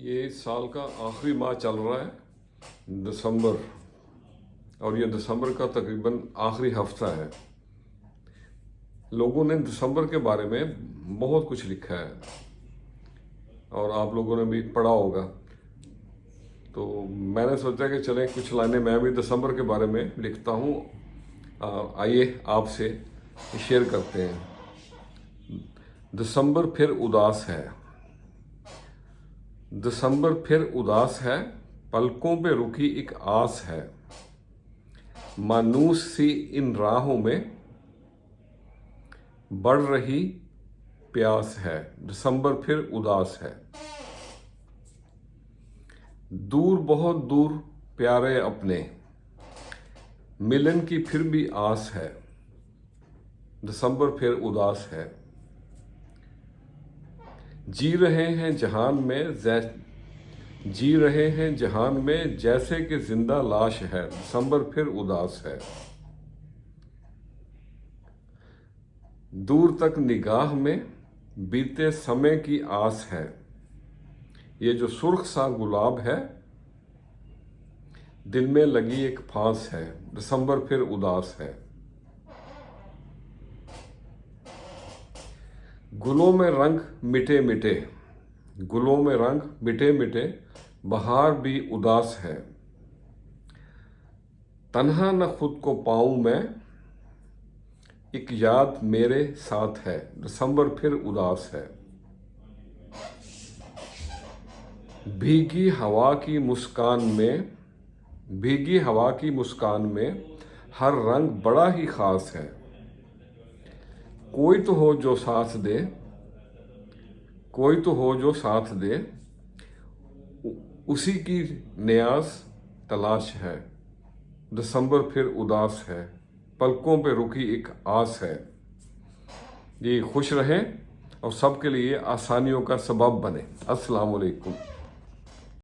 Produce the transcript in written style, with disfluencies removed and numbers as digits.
ये इस साल का आखिरी माह चल रहा है, दिसंबर, और ये दिसंबर का तकरीबन आखिरी हफ्ता है। लोगों ने दिसंबर के बारे में बहुत कुछ लिखा है और आप लोगों ने भी पढ़ा होगा, तो मैंने सोचा कि चलें कुछ लाइनें मैं भी दिसंबर के बारे में लिखता हूँ। आइए आपसे शेयर करते हैं। दिसंबर फिर उदास है, दिसंबर फिर उदास है, पलकों पे रुकी एक आस है। मानूस सी इन राहों में बढ़ रही प्यास है। दिसंबर फिर उदास है। दूर बहुत दूर प्यारे अपने, मिलन की फिर भी आस है। दिसंबर फिर उदास है। जी रहे हैं जहान में जैसे कि जिंदा लाश है। दिसंबर फिर उदास है। दूर तक निगाह में बीते समय की आस है। ये जो सुर्ख सा गुलाब है, दिल में लगी एक फांस है। दिसंबर फिर उदास है। गुलों में रंग मिटे मिटे, गुलों में रंग मिटे मिटे, बहार भी उदास है। तन्हा न खुद को पाऊं मैं, एक याद मेरे साथ है। दिसंबर फिर उदास है। भीगी हवा की मुस्कान में, भीगी हवा की मुस्कान में हर रंग बड़ा ही खास है। कोई तो हो जो साथ दे, कोई तो हो जो साथ दे, उसी की नियाज तलाश है। दिसंबर फिर उदास है, पलकों पे रुकी एक आस है। ये खुश रहें और सबके लिए आसानियों का सबब बने। अस्सलाम वालेकुम।